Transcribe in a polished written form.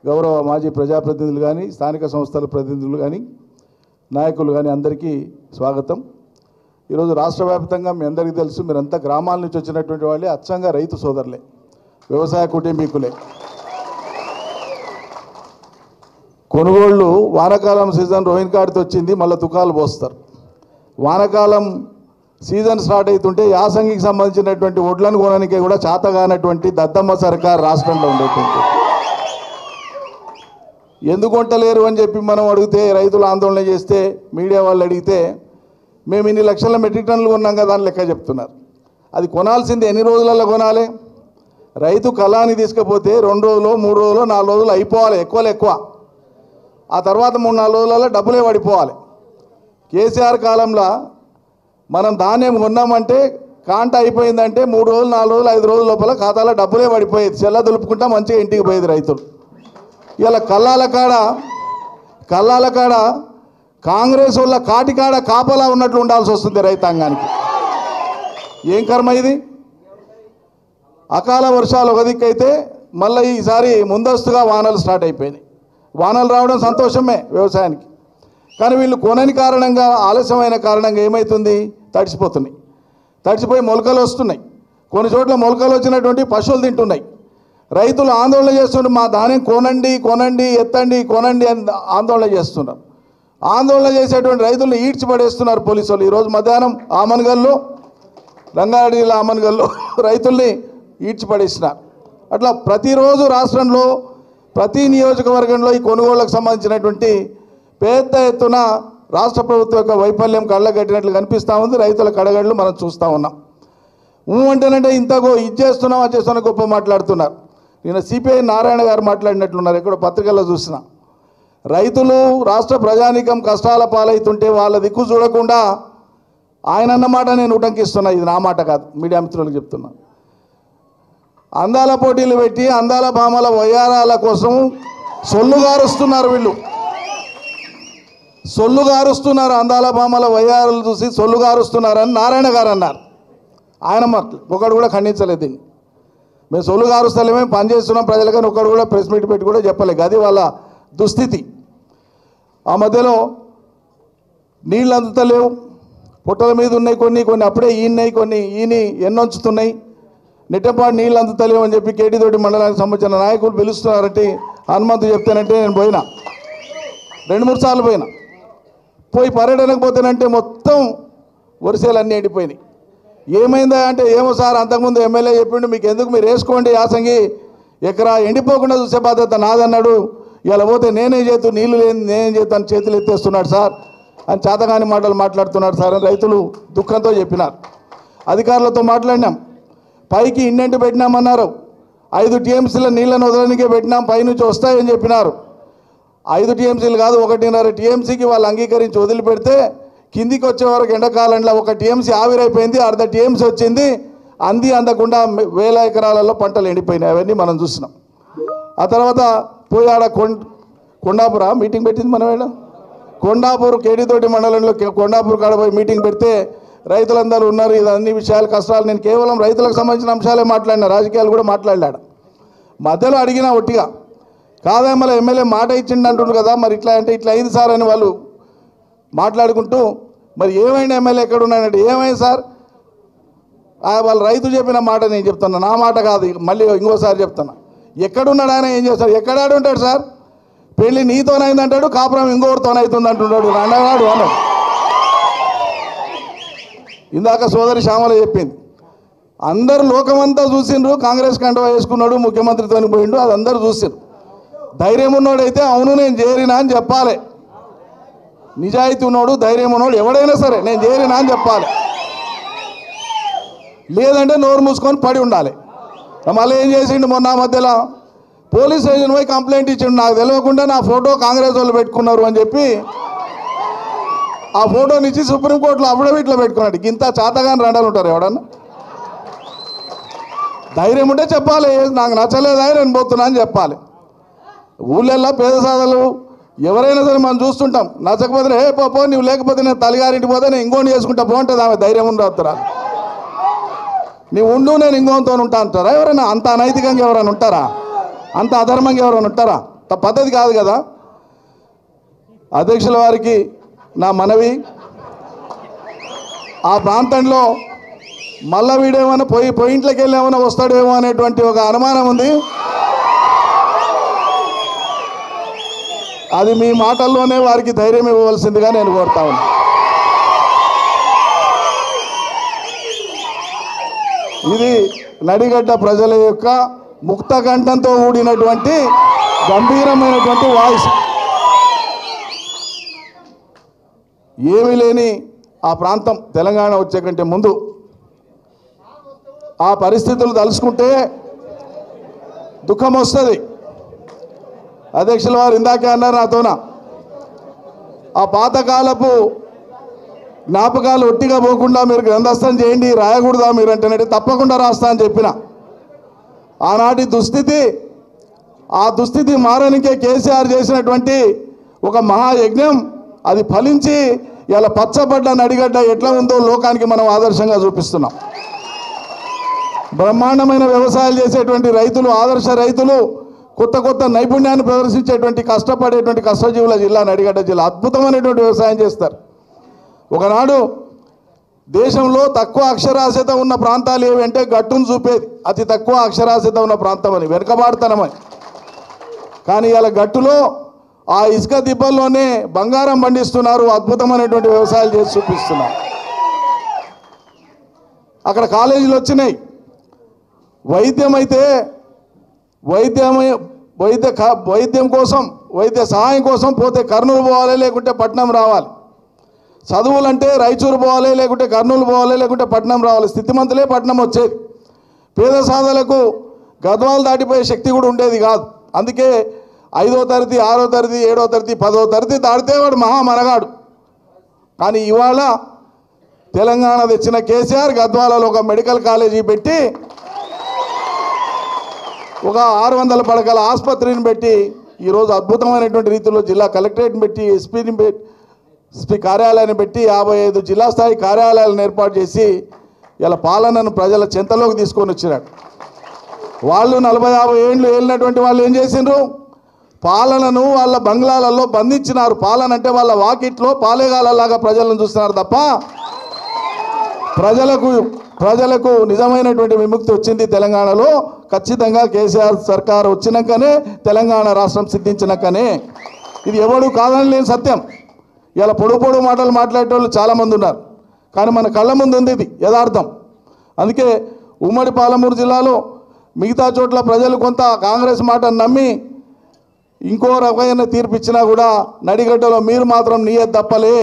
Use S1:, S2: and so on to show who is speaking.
S1: గౌరవ మాజీ ప్రజాప్రతినిధులు కానీ స్థానిక సంస్థల ప్రతినిధులు కానీ నాయకులు కానీ అందరికీ స్వాగతం. ఈరోజు రాష్ట్ర వ్యాప్తంగా మీ అందరికీ తెలుసు, మీరంతా గ్రామాల నుంచి వచ్చినటువంటి వాళ్ళే, అచ్చంగా రైతు సోదరులే, వ్యవసాయ కుటుంబీకులే. కొనుగోళ్ళు వానాకాలం సీజన్ రోహిన్ కార్డుతో వచ్చింది, మళ్ళీ తుకాలు పోస్తారు. వానాకాలం సీజన్ స్టార్ట్ అవుతుంటే యాసంగికి సంబంధించినటువంటి వడ్లను కొనడానికి కూడా చేతగానటువంటి దద్దమ్మ సర్కార్ రాష్ట్రంలో ఉండేటువంటి. ఎందుకు కొంటలేరు అని చెప్పి మనం అడిగితే, రైతులు ఆందోళన చేస్తే, మీడియా వాళ్ళు అడిగితే మేము ఇన్ని లక్షల మెట్రిక్ టన్నులు కొన్నాం కదా అని లెక్క చెప్తున్నారు. అది కొనాల్సింది ఎన్ని రోజులలో కొనాలి? రైతు కళాన్ని తీసుకపోతే 2 రోజులు 3 రోజులు 4 రోజులు అయిపోవాలి, ఎక్కువ. ఆ తర్వాత 3-4 రోజులలో డబ్బులే పడిపోవాలి. కేసీఆర్ కాలంలో మనం ధాన్యం కొన్నామంటే కాంట అయిపోయిందంటే 3 రోజులు 4 రోజులు 5 రోజుల లోపల ఖాతాలో డబ్బులే పడిపోయేది. చెల్ల దులుపుకుంటా మంచిగా ఇంటికి పోయేది రైతులు. ఇలా కళ్ళాల కాడ కాంగ్రెస్ వాళ్ళ కాటికాడ కాపలా ఉన్నట్లు ఉండాల్సి వస్తుంది రైతాంగానికి. ఏం కర్మ ఇది? అకాల వర్షాలు ఒక దిక్కైతే మళ్ళీ ఈసారి ముందస్తుగా వానలు స్టార్ట్ అయిపోయినాయి. వానలు రావడం సంతోషమే వ్యవసాయానికి, కానీ వీళ్ళు కొనని కారణంగా, ఆలస్యమైన కారణంగా ఏమవుతుంది? తడిసిపోయి మొలకలు వస్తున్నాయి. కొన్ని చోట్ల మొలకలు వచ్చినటువంటి పశువులు తింటున్నాయి. రైతులు ఆందోళన చేస్తున్నారు, మా ధాన్యం కొనండి ఎత్తండి కొనండి అని ఆందోళన చేస్తున్నారు. ఆందోళన చేసేటువంటి రైతులను ఈడ్చిపడేస్తున్నారు పోలీసు వాళ్ళు. ఈరోజు మధ్యాహ్నం ఆమన్గల్లో, రంగారెడ్డి జిల్లా ఆమన్గల్లో రైతుల్ని ఈడ్చిపడేసినారు. అట్లా ప్రతిరోజు రాష్ట్రంలో ప్రతి నియోజకవర్గంలో ఈ కొనుగోళ్లకు సంబంధించినటువంటి పెద్ద ఎత్తున రాష్ట్ర ప్రభుత్వం యొక్క వైఫల్యం కళ్ళగట్టినట్లు కనిపిస్తూ ఉంది. రైతుల కడగళ్ళు మనం చూస్తూ ఉన్నాం. అంటేనంటే ఇంతగో ఇది చేస్తున్నాం అది చేస్తున్నా గొప్ప మాట్లాడుతున్నారు. నిన్న సిపిఐ నారాయణ గారు మాట్లాడినట్లున్నారు, ఎక్కడో పత్రికల్లో చూసిన. రైతులు రాష్ట్ర ప్రజానీకం కష్టాల పాలవుతుంటే వాళ్ళ దిక్కు చూడకుండా ఆయన అన్నమాట నేను ఉటంకిస్తున్నా. ఇది నా మాట కాదు, మీడియా మిత్రులకు చెప్తున్నా. అందాల పోటీలు పెట్టి అందాల భామల వయ్యారాల కోసం సొల్లుగారుస్తున్నారు వీళ్ళు. సొల్లుగారుస్తున్నారు, అందాల భామల వయ్యారాలు చూసి సొల్లుగారుస్తున్నారని నారాయణ గారు అన్నారు. ఆయన మాటలు ఒకడు కూడా ఖండించలేదు దీన్ని. మేము సొల్లుగారుస్తలేమే, పనిచేస్తున్నాం ప్రజలకని ఒకడు కూడా ప్రెస్ మీట్ పెట్టి కూడా చెప్పలేదు. అది వాళ్ళ దుస్థితి. ఆ మధ్యలో నీళ్ళు అందుతలేవు, పుట్టల మీద ఉన్నాయి కొన్ని అప్పుడే ఈనాయి, కొన్ని ఈని ఎన్నొంచుతున్నాయి. నిట్టపాటు నీళ్ళు అందుతలేవు అని చెప్పి కేటీతోటి మండలానికి సంబంధించిన నాయకులు పిలుస్తున్నారంటే హనుమంతు చెప్తానంటే నేను పోయినా, 2-3 సార్లు పోయి పర్యటనకు పోతేనంటే మొత్తం వరిసేలు అన్నీ ఎండిపోయినాయి. ఏమైందా అంటే, ఏమో సార్ అంతకుముందు ఎమ్మెల్యే చెప్పిండు, మీకు ఎందుకు, మీరు వేసుకోండి యాసంగి, ఎకరా ఎండిపోకుండా చూసే బాధ్యత నాదన్నాడు. ఇలా పోతే నేనే చేతు, నీళ్లు లేని నేనేం చేస్తాను, చేతులు ఎత్తేస్తున్నాడు సార్ అని చేతగాని మాటలు మాట్లాడుతున్నాడు సార్ అని రైతులు దుఃఖంతో చెప్పినారు. అధికారులతో మాట్లాడినాం, పైకి ఇన్నెంటి పెట్టినామన్నారు. 5 టీఎంసీల నీళ్ళను వదలనికే పెట్టినాం, పైనుంచి వస్తాయని చెప్పినారు. 5 టీఎంసీలు కాదు, 1.5 టీఎంసీకి వాళ్ళు అంగీకరించి వదిలిపెడితే కిందికి వచ్చే వరకు ఎండాకాలంలో 1 టీఎంసీ ఆవిరైపోయింది, 1/2 టీఎంసీ వచ్చింది. అందకుండా 1000 ఎకరాలలో పంటలు ఎండిపోయినాయి. అవన్నీ మనం చూసినాం. ఆ తర్వాత పోయాడ కొండాపుర మీటింగ్ పెట్టింది మనం ఏడ కొండాపూర్ కేడీతోటి మండలంలో కొండాపూర్ కాడ పోయి మీటింగ్ పెడితే రైతులందరూ ఉన్నారు. ఇది అన్ని విషయాలు కష్టాలు, నేను కేవలం రైతులకు సంబంధించిన అంశాలే మాట్లాడినా, రాజకీయాలు కూడా మాట్లాడాడు. మధ్యలో అడిగినా ఒట్టిగా, కాదేమో ఎమ్మెల్యే మాట ఇచ్చిండు అంటుండ్రు కదా, మరి ఇట్లా అంటే ఇట్లా అయింది సార్ అని వాళ్ళు మాట్లాడుకుంటూ, మరి ఏమైంది ఎమ్మెల్యే ఎక్కడ ఉన్నాడంటే, ఏమైంది సార్ వాళ్ళు రైతు చెప్పిన మాట నేను చెప్తున్నా, నా మాట కాదు, మళ్ళీ ఇంకోసారి చెప్తున్నా. ఎక్కడున్నాడు ఆయన, ఏం చేస్తాడు, ఎక్కడాడు ఉంటాడు సార్, పెళ్ళి నీతోనైందంటాడు, కాపురం ఇంకొకరితోనైతుంది అంటున్నాడు, అన్నవాడు అన్నాడు. ఇందాక సోదరి శ్యామల చెప్పింది, అందరు లోకమంతా చూసిండ్రు, కాంగ్రెస్ కండువా వేసుకున్నాడు, ముఖ్యమంత్రితో పోయిండు, అది అందరూ చూసిండ్రు. ధైర్యం ఉన్నోడైతే అవును నేను చేరినా అని చెప్పాలి. నిజాయితీ ఉన్నోడు, ధైర్యం ఉన్నోడు ఎవడైనా సరే నేను చేరినా అని చెప్పాలి. లేదంటే నోరు మూసుకొని పడి ఉండాలి. మళ్ళీ ఏం చేసిండు, మొన్న మధ్యలో పోలీస్ స్టేషన్ పోయి కంప్లైంట్ ఇచ్చిండు, నాకు తెలియకుండా నా ఫోటో కాంగ్రెస్ వాళ్ళు పెట్టుకున్నారు అని చెప్పి ఆ ఫోటోని ఇచ్చి సుప్రీంకోర్టులో అఫిడవిట్లో పెట్టుకున్నాడు. ఇంత చాతగాని రండాలు ఉంటారు ఎవడన్నా? ధైర్యం ఉంటే చెప్పాలి, నాకు నచ్చలేదా నేను పోతున్నా అని చెప్పాలి. ఊళ్ళల్లో పేద సాధలు ఎవరైనా సరే మనం చూస్తుంటాం, నచ్చకపోతే ఏ పో నువ్వు లేకపోతే నేను తల్లిగారింటి పోతే నేను ఇంకోటి చేసుకుంటా బాగుంటుంది, ఆమె ధైర్యం ఉండవుతారా? నీవు నేను ఇంకోతో ఉంటా అంటారా? ఎవరైనా అంత అనైతికంగా ఎవరైనా ఉంటారా? అంత అధర్మంగా ఎవరైనా ఉంటారా? పద్ధతి కాదు కదా. అధ్యక్షుల వారికి నా మనవి, ఆ ప్రాంతంలో మళ్ళా వీడేమైనా పోయింట్లోకి వెళ్ళి ఏమైనా వస్తాడేమో అనేటువంటి ఒక అనుమానం ఉంది. అది మీ మాటల్లోనే వారికి ధైర్యం ఇవ్వవలసిందిగా నేను కోరుతా ఉన్నాను. ఇది నడిగడ్డ ప్రజల యొక్క ముక్తకంఠంతో కూడినటువంటి గంభీరమైనటువంటి వాయిస్. ఏమీ లేని ఆ ప్రాంతం తెలంగాణ వచ్చే కంటే ముందు ఆ పరిస్థితులు తలుచుకుంటే దుఃఖం వస్తుంది. అధ్యక్షుల వారు ఇందాకే అన్నారు నాతోన, ఆ పాతకాలపు జ్ఞాపకాలు ఒట్టిగా పోకుండా మీరు గ్రంథస్థం చేయండి, రాయకూడదా మీరు అంటేనంటే తప్పకుండా రాస్తా అని చెప్పిన. ఆనాటి దుస్థితి, ఆ దుస్థితి మారనికే కేసీఆర్ చేసినటువంటి ఒక మహాయజ్ఞం అది ఫలించి ఇలా పచ్చబడ్డ నడిగడ్డ ఎట్లా ఉందో లోకానికి మనం ఆదర్శంగా చూపిస్తున్నాం. బ్రహ్మాండమైన వ్యవసాయాలు చేసేటువంటి రైతులు, ఆదర్శ రైతులు, కొత్త కొత్త నైపుణ్యాన్ని ప్రదర్శించేటువంటి కష్టపడేటువంటి కష్టజీవుల జిల్లా నడిగడ్డ జిల్లా. అద్భుతమైనటువంటి వ్యవసాయం చేస్తారు. ఒకనాడు దేశంలో తక్కువ అక్షరాస్యత ఉన్న ప్రాంతాలు ఏవి అంటే గట్టును చూపేది అతి తక్కువ అక్షరాస్యత ఉన్న ప్రాంతం అని, వెనుకబాటుతనమని. కానీ ఇలా గట్టులో ఆ ఇసుక దిబ్బల్లోనే బంగారం పండిస్తున్నారు, అద్భుతమైనటువంటి వ్యవసాయాలు చేసి చూపిస్తున్నారు. అక్కడ కాలేజీలు వచ్చినాయి. వైద్యం అయితే వైద్యం కోసం, వైద్య సహాయం కోసం పోతే కర్నూలు పోవాలి, లేకుంటే పట్నం రావాలి. చదువులంటే రాయచూరు పోవాలి, లేకుంటే కర్నూలు పోవాలి, లేకుంటే పట్నం రావాలి. స్థితిమంతులే పట్నం వచ్చేది. పేద సాధలకు గద్వాలు దాటిపోయే శక్తి కూడా ఉండేది కాదు. అందుకే 5వ తరగతి, 6వ తరగతి, 7వ తరగతి, 10వ తరగతి దాటితే వాడు మహామనగాడు. కానీ ఇవాళ తెలంగాణ తెచ్చిన కేసీఆర్ గద్వాలలో ఒక మెడికల్ కాలేజీ పెట్టి, ఒక 600 పడకల ఆసుపత్రిని పెట్టి, ఈరోజు అద్భుతమైనటువంటి రీతిలో జిల్లా కలెక్టరేట్ని పెట్టి, ఎస్పీ కార్యాలయాన్ని పెట్టి 55 జిల్లా స్థాయి కార్యాలయాలను ఏర్పాటు చేసి ఇలా పాలనను ప్రజల చెంతలోకి తీసుకొని వచ్చినాడు. వాళ్ళు 40-50 ఏళ్ళు ఏళ్ళినటువంటి వాళ్ళు ఏం చేసిండ్రు? పాలనను వాళ్ళ బంగ్లాలలో బంధించినారు. పాలన అంటే వాళ్ళ వాకిట్లో పాలేగాలలాగా ప్రజలను చూస్తున్నారు తప్ప ప్రజలకు నిజమైనటువంటి విముక్తి వచ్చింది తెలంగాణలో. ఖచ్చితంగా కేసీఆర్ సర్కారు వచ్చినాకనే, తెలంగాణ రాష్ట్రం సిద్ధించినాకనే. ఇది ఎవడు కాదని లేని సత్యం. ఇలా పొడుగు మాటలు మాట్లాడేటోళ్ళు చాలామంది ఉన్నారు, కానీ మన కళ్ళ ముందు ఉంది ఇది యథార్థం. అందుకే ఉమ్మడి పాలమూరు జిల్లాలో మిగతా చోట్ల ప్రజలు కొంత కాంగ్రెస్ మాటను నమ్మి ఇంకో రకమైన తీర్పు ఇచ్చినా కూడా నడిగడ్డలో మీరు మాత్రం నియత్ తప్పలే.